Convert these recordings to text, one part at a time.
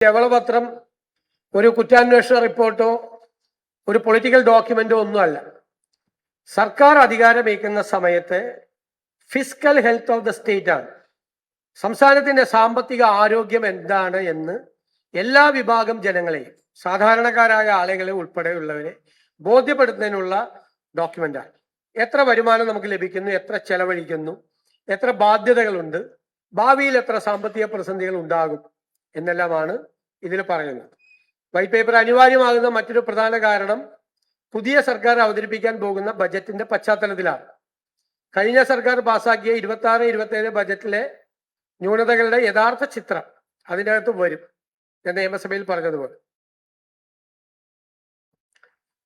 ധവളപത്രം ഒരു കുറ്റാന്വേഷണ റിപ്പോർട്ടോ ഒരു പൊളിറ്റിക്കൽ ഡോക്യുമെന്റോ ഒന്നുമല്ല. സർക്കാർ അധികാരമേക്കുന്ന സമയത്ത് fiscal health of the state ആണ്. സംസ്ഥാനത്തിന്റെ സാമ്പത്തിക ആരോഗ്യം എന്താണ് എന്ന് എല്ലാ വിഭാഗം ജനങ്ങളെയും സാധാരണക്കാരായ ആളുകളെ ഉൾപ്പെടെയുള്ളവരെ ബോധ്യപ്പെടുത്തുന്നതിനുള്ള ഡോക്യുമെന്റാണ്. എത്ര വരുമാനം നമുക്ക് ലഭിക്കുന്നു, എത്ര ചെലവഴിക്കുന്നു, എത്ര ബാധ്യതകളുണ്ട്, ഭാവിയിൽ എത്ര സാമ്പത്തിക പ്രതിസന്ധികൾ ഉണ്ടാകും എന്നെല്ലാമാണ് ഇതിൽ പറയുന്നത്. വൈറ്റ് പേപ്പർ അനിവാര്യമാകുന്ന മറ്റൊരു പ്രധാന കാരണം പുതിയ സർക്കാർ അവതരിപ്പിക്കാൻ പോകുന്ന ബജറ്റിന്റെ പശ്ചാത്തലത്തിലാണ്. കഴിഞ്ഞ സർക്കാർ പാസാക്കിയ 26-27 ബജറ്റിലെ ന്യൂനതകളുടെ യഥാർത്ഥ ചിത്രം അതിനകത്ത് വരും. ഞാൻ നിയമസഭയിൽ പറഞ്ഞതുപോലെ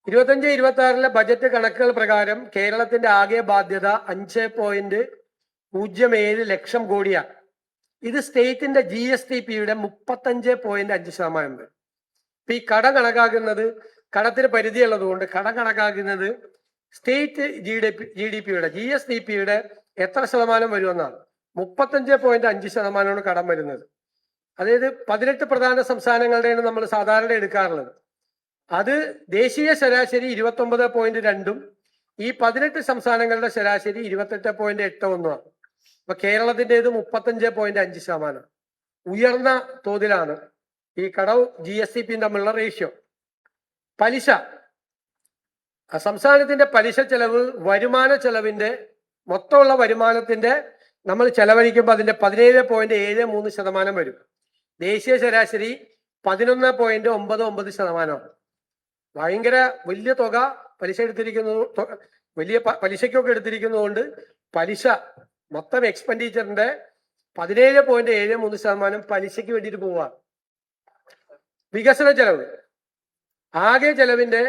25-26 ബജറ്റ് കണക്കുകൾ പ്രകാരം കേരളത്തിന്റെ ആകെ ബാധ്യത 5.07 ലക്ഷം കോടിയാണ്. ഇത് സ്റ്റേറ്റിന്റെ GSTPയുടെ 35.5% വരും. ഇപ്പൊ ഈ കടം കണക്കാക്കുന്നത് കടത്തിന് പരിധിയുള്ളത് കൊണ്ട് കടം കണക്കാക്കുന്നത് സ്റ്റേറ്റ് GDPയുടെ GSTPയുടെ എത്ര ശതമാനം വരുമെന്നാണ്. 35.5% കടം വരുന്നത്. അതായത് 18 പ്രധാന സംസ്ഥാനങ്ങളുടെയാണ് നമ്മൾ സാധാരണ എടുക്കാറുള്ളത്. അത് ദേശീയ ശരാശരി 29.2 ഈ 18 സംസ്ഥാനങ്ങളുടെ ശരാശരി 28.81 അപ്പൊ കേരളത്തിൻ്റെത് 35.5%. ഉയർന്ന തോതിലാണ് ഈ കടവും GSTPയും തമ്മിലുള്ള റേഷ്യോ. പലിശ, സംസ്ഥാനത്തിന്റെ പലിശ ചെലവ് വരുമാന ചെലവിന്റെ മൊത്തമുള്ള വരുമാനത്തിന്റെ നമ്മൾ ചെലവഴിക്കുമ്പോൾ അതിന്റെ 17.73% വരും. ദേശീയ ശരാശരി 11.99%. ഭയങ്കര വലിയ തുക പലിശ വലിയ പലിശയ്ക്കൊക്കെ എടുത്തിരിക്കുന്നതുകൊണ്ട് പലിശ മൊത്തം എക്സ്പെൻഡിച്ചറിന്റെ 17.73% പലിശയ്ക്ക് വേണ്ടിയിട്ട് പോവാണ്. വികസന ചെലവ് ആകെ ചെലവിന്റെ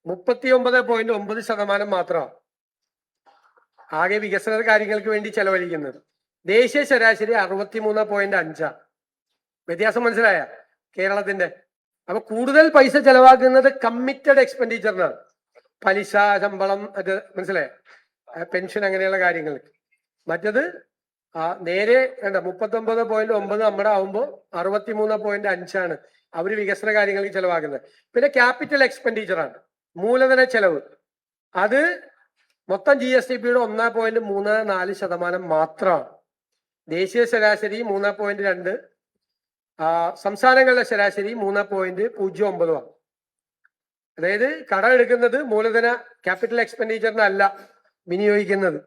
39.9% മാത്രമാണ് ആകെ വികസന കാര്യങ്ങൾക്ക് വേണ്ടി ചെലവഴിക്കുന്നത്. ദേശീയ ശരാശരി 63.5. വ്യത്യാസം മനസ്സിലായ കേരളത്തിന്റെ? അപ്പൊ കൂടുതൽ പൈസ ചെലവാക്കുന്നത് കമ്മിറ്റഡ് എക്സ്പെൻഡിച്ചറിനാണ്. പലിശ, ശമ്പളം, അത് മനസ്സിലായ, പെൻഷൻ, അങ്ങനെയുള്ള കാര്യങ്ങൾക്ക്. മറ്റത് നേരെ 39.9 നമ്മുടെ ആവുമ്പോൾ 63.5 അവര് വികസന കാര്യങ്ങൾക്ക് ചെലവാക്കുന്നത്. പിന്നെ ക്യാപിറ്റൽ എക്സ്പെൻഡിച്ചറാണ്, മൂലധന ചെലവ്. അത് മൊത്തം GSTPയുടെ 1.34% മാത്രമാണ്. ദേശീയ ശരാശരി 3.2, സംസ്ഥാനങ്ങളുടെ ശരാശരി 3.09. അതായത് കടം എടുക്കുന്നത് മൂലധന ക്യാപിറ്റൽ എക്സ്പെൻഡിച്ചറിനല്ല വിനിയോഗിക്കുന്നത്.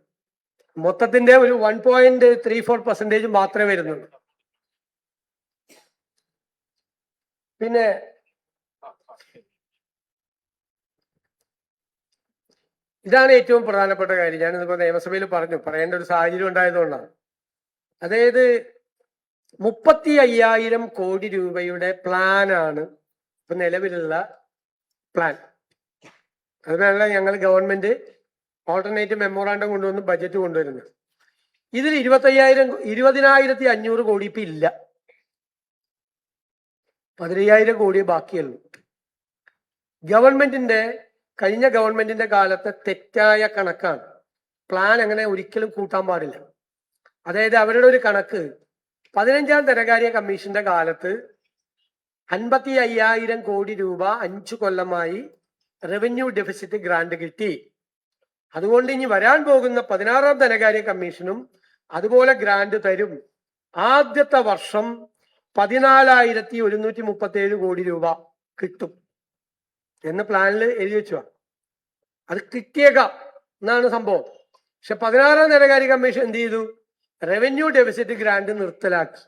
മൊത്തത്തിന്റെ ഒരു 1.34% മാത്രമേ വരുന്നുള്ളൂ. പിന്നെ ഇതാണ് ഏറ്റവും പ്രധാനപ്പെട്ട കാര്യം. ഞാനിതിപ്പോ നിയമസഭയിൽ പറയേണ്ട ഒരു സാഹചര്യം ഉണ്ടായതുകൊണ്ടാണ്. അതായത് 35,000 കോടി രൂപയുടെ പ്ലാനാണ് ഇപ്പൊ നിലവിലുള്ള പ്ലാൻ. അതിനാണ് ഞങ്ങൾ ഗവൺമെന്റ് ഓൾട്ടർനേറ്റീവ് മെമ്മോറാണ്ടം കൊണ്ടുവന്ന് ബജറ്റ് കൊണ്ടുവരുന്നത്. ഇതിൽ 20,500 കോടി ഇപ്പൊ ഇല്ല. 15,000 കോടിയെ ബാക്കിയുള്ളൂ. കഴിഞ്ഞ ഗവൺമെന്റിന്റെ കാലത്തെ തെറ്റായ കണക്കാണ്. പ്ലാൻ അങ്ങനെ ഒരിക്കലും കൂട്ടാൻ പാടില്ല. അതായത് അവരുടെ ഒരു കണക്ക് 15ാം ധനകാര്യ കമ്മീഷന്റെ കാലത്ത് 55,000 കോടി രൂപ 5 കൊല്ലമായി റവന്യൂ ഡെഫിസിറ്റ് ഗ്രാന്റ് കിട്ടി. അതുകൊണ്ട് ഇനി വരാൻ പോകുന്ന 16ാം ധനകാര്യ കമ്മീഷനും അതുപോലെ ഗ്രാന്റ് തരും. ആദ്യത്തെ വർഷം 14,137 കോടി രൂപ കിട്ടും എന്ന് പ്ലാനിൽ എഴുതി വെച്ചു. അത് കിട്ടിയേക്കാം എന്നാണ് സംഭവം. പക്ഷെ 16ാം ധനകാര്യ കമ്മീഷൻ എന്ത് ചെയ്തു? റവന്യൂ ഡെഫിസിറ്റ് ഗ്രാന്റ് നിർത്തലാക്കി.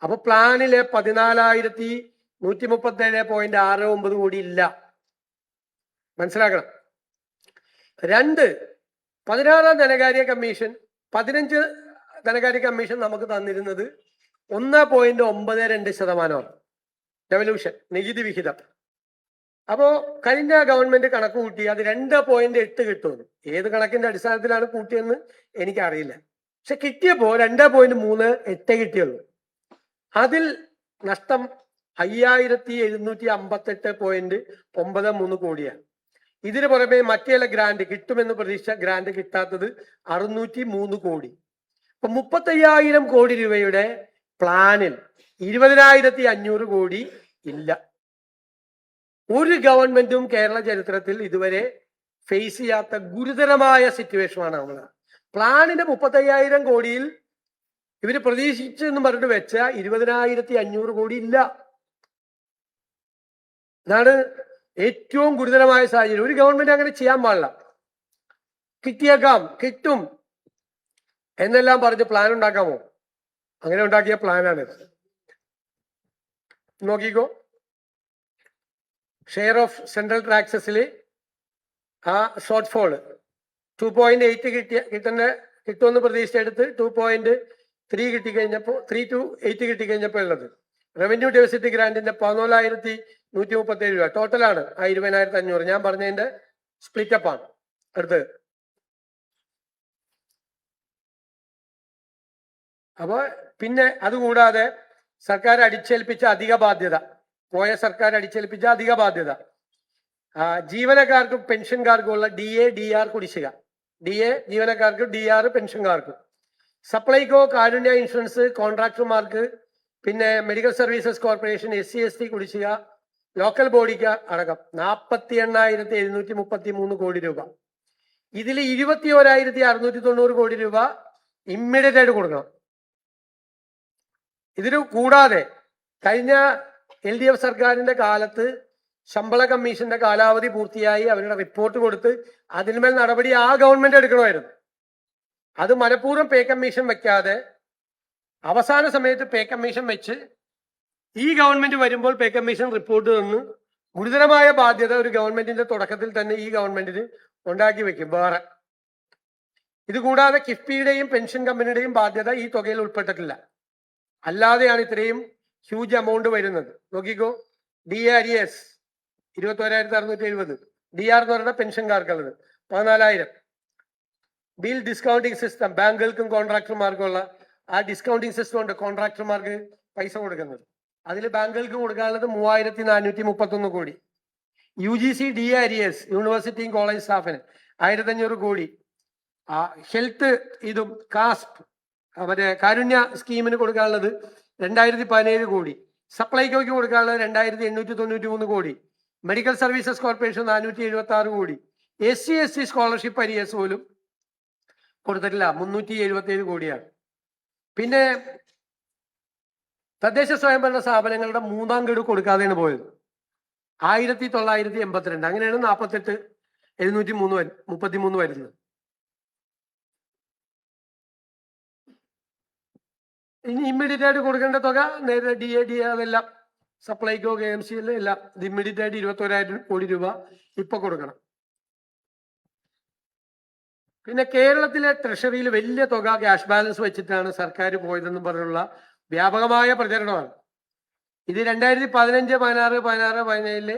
അപ്പൊ പ്ലാനിലെ 14,137.69 കോടി ഇല്ല. മനസ്സിലാക്കണം. 2, 16ാം ധനകാര്യ കമ്മീഷൻ 15 ധനകാര്യ കമ്മീഷൻ നമുക്ക് തന്നിരുന്നത് 1.92% ഡെവല്യൂഷൻ നികുതി വിഹിതം. അപ്പോ കഴിഞ്ഞ ഗവൺമെന്റ് കണക്ക് കൂട്ടി അത് 2.8 കിട്ടുമെന്ന്. ഏത് കണക്കിന്റെ അടിസ്ഥാനത്തിലാണ് കൂട്ടിയെന്ന് എനിക്കറിയില്ല. പക്ഷെ കിട്ടിയപ്പോ 2.38 കിട്ടിയുള്ളൂ. അതിൽ നഷ്ടം 5,758.93 കോടിയാണ്. ഇതിന് പുറമെ മറ്റേ ഗ്രാന്റ് കിട്ടുമെന്ന് പ്രതീക്ഷിച്ച ഗ്രാന്റ് കിട്ടാത്തത് 603 കോടി. അപ്പൊ 35,000 കോടി രൂപയുടെ പ്ലാനിൽ 20,500 കോടി ഇല്ല. ഒരു ഗവൺമെന്റും കേരള ചരിത്രത്തിൽ ഇതുവരെ ഫേസ് ചെയ്യാത്ത ഗുരുതരമായ സിറ്റുവേഷനാണ് നമ്മൾ. പ്ലാനിന്റെ 35,000 കോടിയിൽ ഇവര് പ്രതീക്ഷിച്ചെന്ന് പറഞ്ഞിട്ട് വെച്ച 20,500 കോടി ഇല്ല. ഇതാണ് ഏറ്റവും ഗുരുതരമായ സാഹചര്യം. ഒരു ഗവൺമെന്റ് അങ്ങനെ ചെയ്യാൻ പാടില്ല. കിട്ടിയേക്കാം, കിട്ടും എന്നെല്ലാം പറഞ്ഞ് പ്ലാൻ ഉണ്ടാക്കാമോ? അങ്ങനെ ഉണ്ടാക്കിയ പ്ലാനാണ്. നോക്കിക്കോ, ഷെയർ ഓഫ് സെൻട്രൽ ടാക്സസിൽ ആ ഷോർട്ട് ഫോള് 2.8 കിട്ടുമെന്ന് പ്രതീക്ഷിച്ചെടുത്ത് 2.3 കിട്ടിക്കഴിഞ്ഞപ്പോൾ 3 to 8 കിട്ടിക്കഴിഞ്ഞപ്പോൾ ഉള്ളത് റവന്യൂ ഡെഫിസിറ്റ് ഗ്രാന്റിന്റെ 14,137 രൂപ ടോട്ടലാണ്. ആ 20,500 ഞാൻ പറഞ്ഞതിന്റെ സ്പ്ലിറ്റപ്പാണ്. അടുത്ത് അപ്പൊ പിന്നെ അതുകൂടാതെ സർക്കാർ അടിച്ചേൽപ്പിച്ച അധിക ബാധ്യത, പോയ സർക്കാർ അടിച്ചേൽപ്പിച്ച അധിക ബാധ്യത, ജീവനക്കാർക്കും പെൻഷൻകാർക്കും ഉള്ള DA DR കുടിശ്ശിക, DA ജീവനക്കാർക്ക്, DR പെൻഷൻകാർക്ക്, സപ്ലൈകോ കാരുണ്യ ഇൻഷുറൻസ് കോൺട്രാക്ടർമാർക്ക്, പിന്നെ medical services corporation SC ST കുടിശ്ശിക, ലോക്കൽ ബോഡിക്ക് അടക്കം 48,733 കോടി രൂപ. ഇതിൽ 21,690 കോടി രൂപ ഇമ്മീഡിയറ്റ് ആയിട്ട് കൊടുക്കണം. ഇതിന് കൂടാതെ കഴിഞ്ഞ LDF സർക്കാരിന്റെ കാലത്ത് ശമ്പള കമ്മീഷന്റെ കാലാവധി പൂർത്തിയായി അവരുടെ റിപ്പോർട്ട് കൊടുത്ത് അതിന്മേൽ നടപടി ആ ഗവൺമെന്റ് എടുക്കണമായിരുന്നു. അത് മനഃപൂർവ്വം പേ കമ്മീഷൻ വെക്കാതെ അവസാന സമയത്ത് പേ കമ്മീഷൻ വെച്ച് ഈ ഗവൺമെന്റ് വരുമ്പോൾ പേ കമ്മീഷൻ റിപ്പോർട്ട് തന്ന് ഗുരുതരമായ ബാധ്യത ഒരു ഗവൺമെന്റിന്റെ തുടക്കത്തിൽ തന്നെ ഈ ഗവൺമെന്റിന് ഉണ്ടാക്കി വെക്കും വേറെ. ഇത് കൂടാതെ കിഫ്ബിയുടെയും പെൻഷൻ കമ്പനിയുടെയും ബാധ്യത ഈ തുകയിൽ ഉൾപ്പെട്ടിട്ടില്ല. അല്ലാതെയാണ് ഇത്രയും ഹ്യൂജ് എമൗണ്ട് വരുന്നത്. നോക്കിക്കോ, DA Arrears 21,670, DR എന്ന് പറയുന്ന പെൻഷൻകാർക്കുള്ളത് 14,000. ബിൽ ഡിസ്കൗണ്ടിങ് സിസ്റ്റം, ബാങ്കുകൾക്കും കോൺട്രാക്ടർമാർക്കും ഉള്ള ആ ഡിസ്കൗണ്ടിങ് സിസ്റ്റം ഉണ്ട് കോൺട്രാക്ടർമാർക്ക് പൈസ കൊടുക്കുന്നത്. അതിൽ ബാങ്കുകൾക്ക് കൊടുക്കാനുള്ളത് 3,431 കോടി. UGC DA Arrears യൂണിവേഴ്സിറ്റിയും കോളേജ് സ്റ്റാഫിന് 1,500 കോടി. ഹെൽത്ത് ഇതും കാസ്പ് മറ്റേ കാരുണ്യ സ്കീമിന് കൊടുക്കാനുള്ളത് 2,017 കോടി. സപ്ലൈകോയ്ക്ക് കൊടുക്കാനുള്ളത് 2,893 കോടി. മെഡിക്കൽ സർവീസസ് കോർപ്പറേഷൻ 476 കോടി. SC ST സ്കോളർഷിപ്പ് അരിയേഴ്സ് പോലും കൊടുത്തിട്ടില്ല, 377 കോടിയാണ്. പിന്നെ തദ്ദേശ സ്വയംഭരണ സ്ഥാപനങ്ങളുടെ 3ാം ഗഡു കൊടുക്കാതെയാണ് പോയത്, 1,982. അങ്ങനെയാണ് 48,733 വരുന്നത്. ഇനി ഇമ്മീഡിയറ്റ് ആയിട്ട് കൊടുക്കേണ്ട തുക നേരെ DA അതെല്ലാം സപ്ലൈകോ KMC എല്ലാം ഇത് ഇമ്മീഡിയറ്റ് ആയിട്ട് 21,000 കോടി രൂപ ഇപ്പൊ കൊടുക്കണം. പിന്നെ കേരളത്തിലെ ട്രഷറിയിൽ വലിയ തുക ക്യാഷ് ബാലൻസ് വെച്ചിട്ടാണ് സർക്കാർ പോയതെന്ന് പറഞ്ഞുള്ള വ്യാപകമായ പ്രചരണമാണ്. ഇത് 2015, 16, 16, 17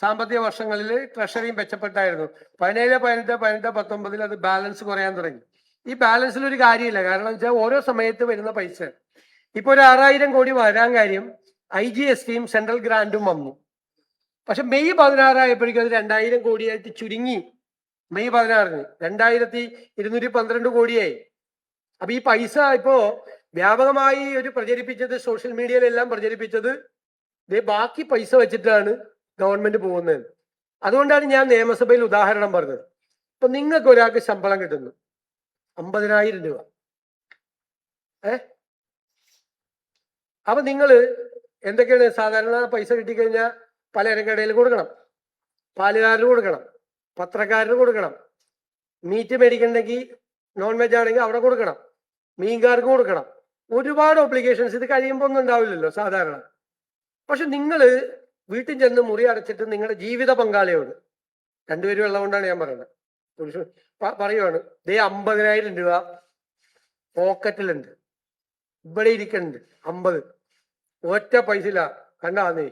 സാമ്പത്തിക വർഷങ്ങളിൽ ട്രഷറിയും മെച്ചപ്പെട്ടായിരുന്നു. 17, 18, 18, 19 അത് ബാലൻസ് കുറയാൻ തുടങ്ങി. ഈ ബാലൻസിൽ ഒരു കാര്യമില്ല. കാരണം വെച്ചാൽ ഓരോ സമയത്ത് വരുന്ന പൈസ ഇപ്പൊ ഒരു 6,000 കോടി വരാൻ കാര്യം IGSTയും സെൻട്രൽ ഗ്രാന്റും വന്നു. പക്ഷെ മെയ് 16 ആയപ്പോഴേക്കും അത് 2,000 കോടിയായിട്ട് ചുരുങ്ങി. മെയ് 16-ന് 2,212 കോടിയായി. അപ്പൊ ഈ പൈസ ഇപ്പോ വ്യാപകമായി ഒരു പ്രചരിപ്പിച്ചത്, സോഷ്യൽ മീഡിയയിലെല്ലാം പ്രചരിപ്പിച്ചത് ബാക്കി പൈസ വെച്ചിട്ടാണ് ഗവൺമെന്റ് പോകുന്നത്. അതുകൊണ്ടാണ് ഞാൻ നിയമസഭയിൽ ഉദാഹരണം പറഞ്ഞത്. ഇപ്പൊ നിങ്ങൾക്ക് ഒരാൾക്ക് ശമ്പളം കിട്ടുന്നു 50,000 രൂപ. അപ്പൊ നിങ്ങള് എന്തൊക്കെയാണ് സാധാരണ പൈസ കിട്ടിക്കഴിഞ്ഞാൽ പലചരക്കടയിൽ കൊടുക്കണം, പാലുകാരന് കൊടുക്കണം, പത്രക്കാരന് കൊടുക്കണം, മീറ്റ് മേടിക്കണമെങ്കിൽ നോൺ വെജ് ആണെങ്കിൽ അവിടെ കൊടുക്കണം, മീൻകാർക്ക് കൊടുക്കണം. ഒരുപാട് ഒബ്ലിഗേഷൻസ്. ഇത് കഴിയുമ്പോൾ ഒന്നും ഉണ്ടാവില്ലല്ലോ സാധാരണ. പക്ഷെ നിങ്ങൾ വീട്ടിൽ ചെന്ന് മുറി അടച്ചിട്ട് നിങ്ങളുടെ ജീവിത പങ്കാളിയോട്, രണ്ടുപേരും ഉള്ളതുകൊണ്ടാണ് ഞാൻ പറയുന്നത്, പറയുവാണ്, 50,000 രൂപ പോക്കറ്റിലുണ്ട്, ഇവിടെ ഇരിക്കുന്നുണ്ട് 50, ഒറ്റ പൈസ ഇല്ല, കണ്ടാന്നേ.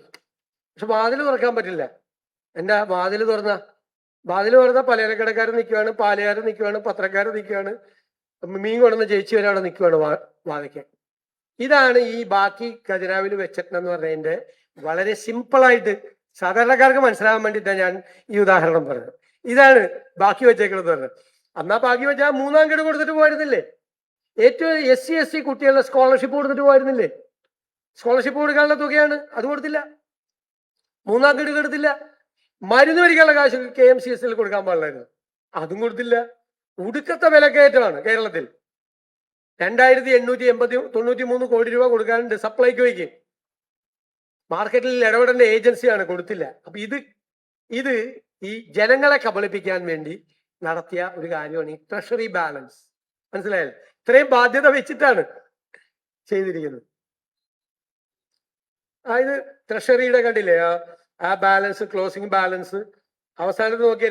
പക്ഷെ വാതിൽ തുറക്കാൻ പറ്റില്ല. എന്താ വാതിൽ തുറന്ന പലചരക്കടക്കാർ നിൽക്കുവാണ്, പാലുകാർ നിൽക്കുവാണ്, പത്രക്കാർ നിൽക്കുവാണ്, മീൻ കൊണ്ടുവന്ന് ചേച്ചി വരെ അവിടെ നിൽക്കുവാണ് വാതിക്കാൻ. ഇതാണ് ഈ ബാക്കി ഖജനാവിൽ വെച്ചിട്ടെന്ന് പറഞ്ഞതിന്റെ വളരെ സിമ്പിളായിട്ട് സാധാരണക്കാർക്ക് മനസ്സിലാകാൻ വേണ്ടിയിട്ടാണ് ഞാൻ ഈ ഉദാഹരണം പറഞ്ഞത്. ഇതാണ് ബാക്കി വെച്ചേക്കണെന്ന് പറഞ്ഞത്. എന്നാ ബാക്കി വെച്ചാൽ 3ാം ഗഡു കൊടുത്തിട്ട് പോയിരുന്നില്ലേ? ഏറ്റവും SC ST കുട്ടികളുടെ സ്കോളർഷിപ്പ് കൊടുത്തിട്ട് പോയിരുന്നില്ലേ? സ്കോളർഷിപ്പ് കൊടുക്കാനുള്ള തുകയാണ്, അത് കൊടുത്തില്ല. മൂന്നാം ഗഡു കൊടുത്തില്ല. മരുന്ന് മേടിക്കാനുള്ള കാശ് KMCSൽ കൊടുക്കാൻ പാടില്ലായിരുന്നു, അതും കൊടുത്തില്ല. ഒടുക്കത്തെ വിലക്കയറ്റമാണ് കേരളത്തിൽ. 2893 കോടി രൂപ കൊടുക്കാനുണ്ട് സപ്ലൈകോയ്ക്ക്. മാർക്കറ്റിൽ ഇടപെടേണ്ട ഏജൻസിയാണ്, കൊടുത്തില്ല. അപ്പൊ ഇത് ഈ ജനങ്ങളെ കബളിപ്പിക്കാൻ വേണ്ടി നടത്തിയ ഒരു കാര്യമാണ് ഈ ട്രഷറി ബാലൻസ്. മനസ്സിലായല്ലോ? ഇത്രയും ബാധ്യത വെച്ചിട്ടാണ് ചെയ്തിരിക്കുന്നത്. ഇത് ട്രഷറിയുടെ കണ്ടില്ലേ ആ ബാലൻസ്, ക്ലോസിംഗ് ബാലൻസ് അവസാനത്ത് നോക്കിയ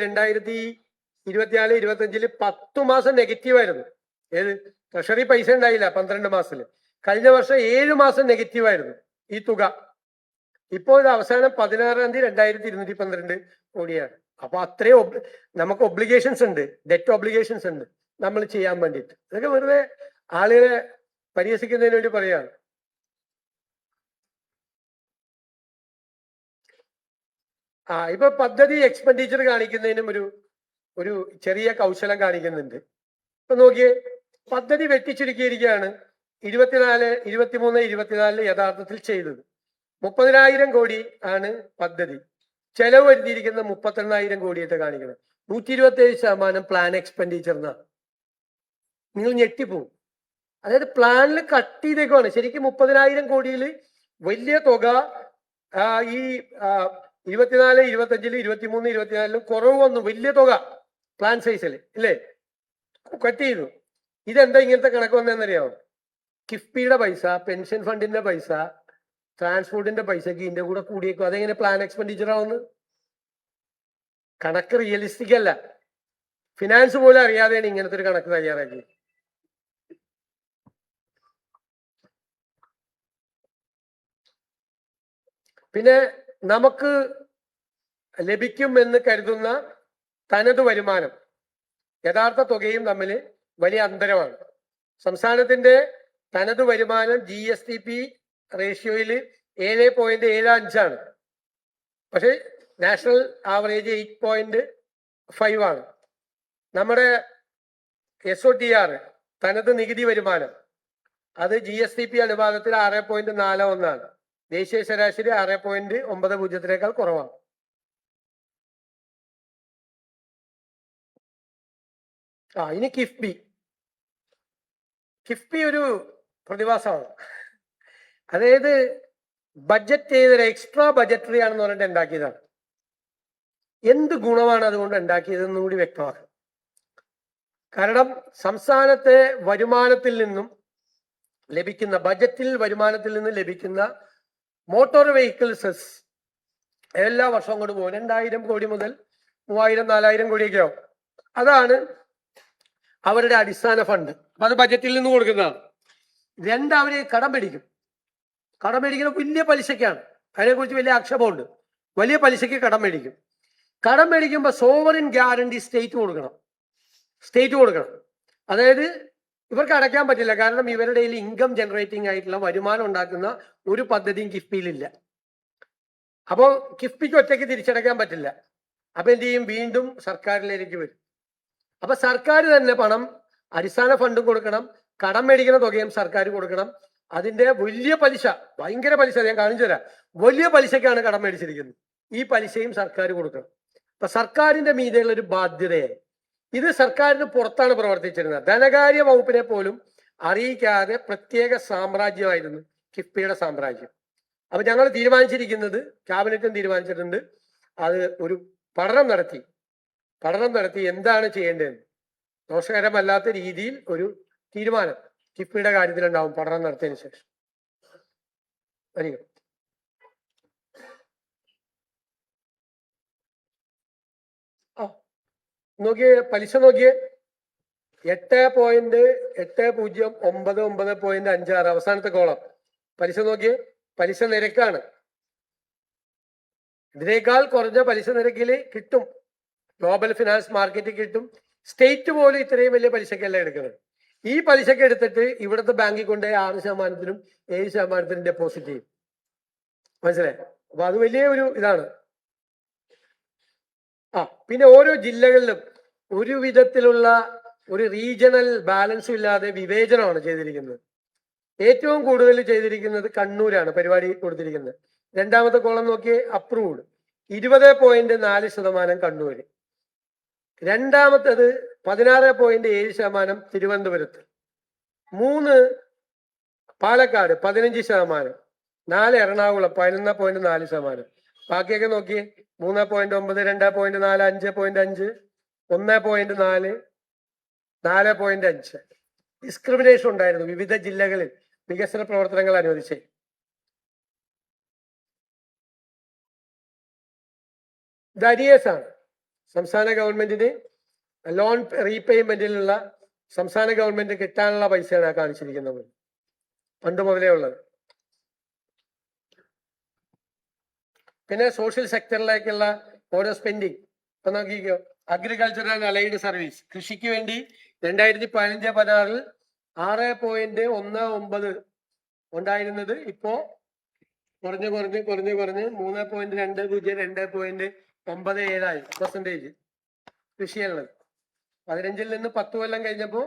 2024-25 10 മാസം നെഗറ്റീവായിരുന്നു. ഏത് ട്രഷറി പൈസ ഉണ്ടായില്ല 12 മാസത്തില്. കഴിഞ്ഞ വർഷം 7 മാസം നെഗറ്റീവായിരുന്നു ഈ തുക. ഇപ്പോൾ ഇത് അവസാനം 16-ാം തീയതി 2212 കോടിയാണ്. അപ്പൊ അത്രയും നമുക്ക് ഒബ്ലിഗേഷൻസ് ഉണ്ട്, ഡെറ്റ് ഒബ്ലിഗേഷൻസ് ഉണ്ട് നമ്മൾ ചെയ്യാൻ വേണ്ടിയിട്ട്. ഇതൊക്കെ വെറുതെ ആളുകളെ പരിഹസിക്കുന്നതിന് വേണ്ടി പറയാണ്. ഇപ്പൊ പദ്ധതി എക്സ്പെൻഡിച്ചർ കാണിക്കുന്നതിനും ഒരു ചെറിയ കൗശലം കാണിക്കുന്നുണ്ട്. ഇപ്പൊ നോക്കിയേ, പദ്ധതി വെട്ടിച്ചുരുക്കിയിരിക്കുകയാണ്. 23, 24 യഥാർത്ഥത്തിൽ ചെയ്തത് 30,000 കോടി ആണ് പദ്ധതി. ചെലവ് വരുത്തിയിരിക്കുന്ന 32,000 കോടിയായിട്ട് കാണിക്കണം. 127% പ്ലാൻ എക്സ്പെൻഡിച്ചർ എന്നാണ്. നിങ്ങൾ ഞെട്ടിപ്പോവും. അതായത് പ്ലാനിൽ കട്ട് ചെയ്തേക്കുവാണ്. ശരിക്കും 30,000 കോടിയിൽ വലിയ തുക ഈ 24, 25, 23, 24 കുറവ് വന്നു. വലിയ തുക പ്ലാൻ സൈസിൽ ഇല്ലേ, കട്ട് ചെയ്തു. ഇതെന്താ ഇങ്ങനത്തെ കണക്ക് വന്നതെന്നറിയാമോ? കിഫ്ബിയുടെ പൈസ, പെൻഷൻ ഫണ്ടിന്റെ പൈസ, ട്രാൻസ്പോർട്ടിന്റെ പൈസക്ക് ഇതിന്റെ കൂടെ കൂടിയേക്കും. അതെങ്ങനെ പ്ലാൻ എക്സ്പെൻഡിച്ചർ ആവുന്നു? കണക്ക് റിയലിസ്റ്റിക് അല്ല. ഫിനാൻസ് പോലും അറിയാതെയാണ് ഇങ്ങനത്തെ ഒരു കണക്ക് തയ്യാറാക്കി. പിന്നെ നമുക്ക് ലഭിക്കും എന്ന് കരുതുന്ന തനത് വരുമാനം യഥാർത്ഥ തുകയും തമ്മിൽ വലിയ അന്തരമാണ്. സംസ്ഥാനത്തിന്റെ തനത് വരുമാനം GSTP റേഷ്യോയിൽ 7.75 ആണ്. പക്ഷെ നാഷണൽ ആവറേജ് 8.5 ആണ്. നമ്മുടെ SOTR തനത് നികുതി വരുമാനം അത് GSTP അനുപാതത്തിൽ 6.41 ആണ്. ദേശീയ ശരാശരി 6.90 കുറവാണ്. ഇനി കിഫ്ബി ഒരു പ്രതിഭാസമാണ്. അതായത് ബഡ്ജറ്റ് ചെയ്തൊരു എക്സ്ട്രാ ബഡ്ജറ്ററി ആണെന്ന് പറഞ്ഞിട്ട് ഉണ്ടാക്കിയതാണ്. എന്ത് ഗുണമാണ് അതുകൊണ്ട് ഉണ്ടാക്കിയതെന്നും കൂടി വ്യക്തമാക്കണം. കാരണം സംസ്ഥാനത്തെ വരുമാനത്തിൽ നിന്നും ലഭിക്കുന്ന, ബഡ്ജറ്റിൽ വരുമാനത്തിൽ നിന്ന് ലഭിക്കുന്ന മോട്ടോർ വെഹിക്കിൾ സെസ് എല്ലാ വർഷവും കൊണ്ട് പോകും. 2,000 കോടി മുതൽ 3,000, 4,000 കോടിയൊക്കെ ആവും. അതാണ് അവരുടെ അടിസ്ഥാന ഫണ്ട്. അപ്പൊ അത് ബഡ്ജറ്റിൽ നിന്ന് കൊടുക്കുന്നതാണ്. അവര് കടം മേടിക്കും. കടം മേടിക്കുന്നത് വലിയ പലിശക്കാണ്. അതിനെക്കുറിച്ച് വലിയ ആക്ഷേപമുണ്ട്. വലിയ പലിശയ്ക്ക് കടം മേടിക്കും. കടം മേടിക്കുമ്പോൾ സോവറിൻ ഗ്യാരണ്ടി സ്റ്റേറ്റ് കൊടുക്കണം. അതായത് ഇവർക്ക് അടയ്ക്കാൻ പറ്റില്ല. കാരണം ഇവരുടെ ഇൻകം ജനറേറ്റിംഗ് ആയിട്ടുള്ള വരുമാനം ഉണ്ടാക്കുന്ന ഒരു പദ്ധതിയും കിഫ്ബിയിലില്ല. അപ്പോൾ കിഫ്ബിക്ക് ഒറ്റയ്ക്ക് തിരിച്ചടയ്ക്കാൻ പറ്റില്ല. അപ്പൊ എന്ത് ചെയ്യും? വീണ്ടും സർക്കാരിലേക്ക് വരും. അപ്പൊ സർക്കാർ തന്നെ പണം, അടിസ്ഥാന ഫണ്ടും കൊടുക്കണം, കടം മേടിക്കുന്ന തുകയും സർക്കാർ കൊടുക്കണം. അതിന്റെ വലിയ പലിശ, ഭയങ്കര പലിശ, ഞാൻ കാണിച്ചു തരാം. വലിയ പലിശക്കാണ് കടം മേടിച്ചിരിക്കുന്നത്. ഈ പലിശയും സർക്കാർ കൊടുക്കണം. അപ്പൊ സർക്കാരിന്റെ മീതെയുള്ള ഒരു ബാധ്യതയായി. ഇത് സർക്കാരിന് പുറത്താണ് പ്രവർത്തിച്ചിരുന്നത്. ധനകാര്യ വകുപ്പിനെ പോലും അറിയിക്കാതെ പ്രത്യേക സാമ്രാജ്യമായിരുന്നു കിഫ്ബിയുടെ സാമ്രാജ്യം. അപ്പൊ ഞങ്ങൾ തീരുമാനിച്ചിരിക്കുന്നത്, ക്യാബിനറ്റും തീരുമാനിച്ചിട്ടുണ്ട്, അത് ഒരു പഠനം നടത്തി എന്താണ് ചെയ്യേണ്ടതെന്ന്. ദോഷകരമല്ലാത്ത രീതിയിൽ ഒരു തീരുമാനം കിഫ്ബിയുടെ കാര്യത്തിലുണ്ടാവും പഠനം നടത്തിയതിനു ശേഷം. വരിക. നോക്കിയേ, പലിശ നോക്കിയേ, 8.809.56 അവസാനത്തെ കോളം. പലിശ നോക്കിയേ, പലിശ നിരക്കാണ്. ഇതിനേക്കാൾ കുറഞ്ഞ പലിശ നിരക്കിൽ കിട്ടും, ഗ്ലോബൽ ഫിനാൻസ് മാർക്കറ്റിൽ കിട്ടും. സ്റ്റേറ്റ് പോലും ഇത്രയും വലിയ പലിശക്കല്ല എടുക്കുന്നത്. ഈ പലിശക്ക് എടുത്തിട്ട് ഇവിടുത്തെ ബാങ്കിൽ കൊണ്ട് 6%, 7% ഡെപ്പോസിറ്റ് ചെയ്യും. മനസ്സിലായി? അപ്പൊ അത് വലിയ ഒരു ഇതാണ്. പിന്നെ ഓരോ ജില്ലകളിലും ഒരു വിധത്തിലുള്ള ഒരു റീജിയണൽ ബാലൻസും ഇല്ലാതെ വിവേചനമാണ് ചെയ്തിരിക്കുന്നത്. ഏറ്റവും കൂടുതൽ ചെയ്തിരിക്കുന്നത് കണ്ണൂരാണ് പരിപാടി കൊടുത്തിരിക്കുന്നത്. രണ്ടാമത്തെ കോളം നോക്കിയേ, അപ്രൂവ്ഡ് 20.4% കണ്ണൂര്. രണ്ടാമത്തേത് 16.7% തിരുവനന്തപുരത്ത്. 3 പാലക്കാട് 15%, 4 എറണാകുളം 11.4%. ബാക്കിയൊക്കെ നോക്കിയേ, 3.9, 2.4, 5.5, 1.4, 4.5. ഡിസ്ക്രിമിനേഷൻ ഉണ്ടായിരുന്നു വിവിധ ജില്ലകളിൽ വികസന പ്രവർത്തനങ്ങൾ അനുവദിച്ച്. ഇത് അരിയേഴ്സ് ആണ്. സംസ്ഥാന ഗവൺമെന്റിന് ലോൺ റീപേയ്മെന്റിലുള്ള സംസ്ഥാന ഗവൺമെന്റ് കിട്ടാനുള്ള പൈസയാണ് കാണിച്ചിരിക്കുന്നത്, പണ്ട് മുതലേ ഉള്ളത്. പിന്നെ സോഷ്യൽ സെക്ടറിലേക്കുള്ള ഓരോ സ്പെൻഡിങ് ഇപ്പൊ നോക്കിക്കോ. അഗ്രികൾച്ചർ ആൻഡ് അലൈഡ് സർവീസ്, കൃഷിക്ക് വേണ്ടി 2015-16 6.19 ഉണ്ടായിരുന്നത് ഇപ്പോ കുറഞ്ഞ് 3.20 2.97% കൃഷിയുള്ളത്. 15-ൽ നിന്ന് 10 കൊല്ലം കഴിഞ്ഞപ്പോ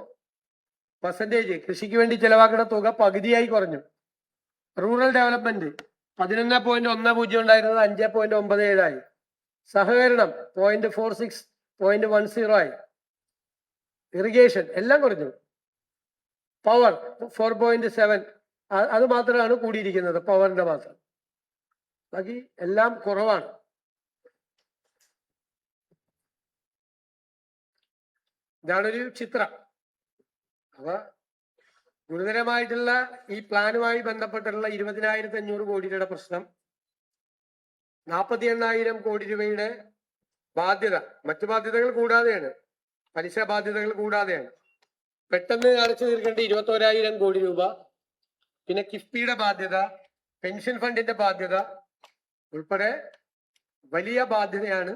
പെർസെന്റേജ് കൃഷിക്ക് വേണ്ടി ചെലവാക്കുന്ന തുക പകുതിയായി കുറഞ്ഞു. റൂറൽ ഡെവലപ്മെന്റ് 11.10 ഉണ്ടായിരുന്നത് 5.97 ആയി. സഹകരണം 0.46, 0.10 ആയി. ഇറിഗേഷൻ എല്ലാം കുറഞ്ഞു. പവർ 4.7, അത് മാത്രമാണ് കൂടിയിരിക്കുന്നത്, പവറിന്റെ മാത്രം. ബാക്കി എല്ലാം കുറവാണ്. ഇതാണൊരു ചിത്രം. അപ്പൊ ഗുരുതരമായിട്ടുള്ള ഈ പ്ലാനുമായി ബന്ധപ്പെട്ടുള്ള 20,500 കോടി രൂപയുടെ പ്രശ്നം, 48,000 കോടി രൂപയുടെ ബാധ്യത, മറ്റു ബാധ്യതകൾ കൂടാതെയാണ്, പലിശ ബാധ്യതകൾ കൂടാതെയാണ്. പെട്ടെന്ന് അടച്ചു തീർക്കേണ്ട 21,000 കോടി രൂപ, പിന്നെ കിഫ്ബിയുടെ ബാധ്യത, പെൻഷൻ ഫണ്ടിന്റെ ബാധ്യത ഉൾപ്പെടെ വലിയ ബാധ്യതയാണ്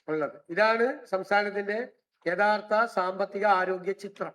ഉള്ളത്. ഇതാണ് സംസ്ഥാനത്തിന്റെ യഥാർത്ഥ സാമ്പത്തിക ആരോഗ്യ ചിത്രം.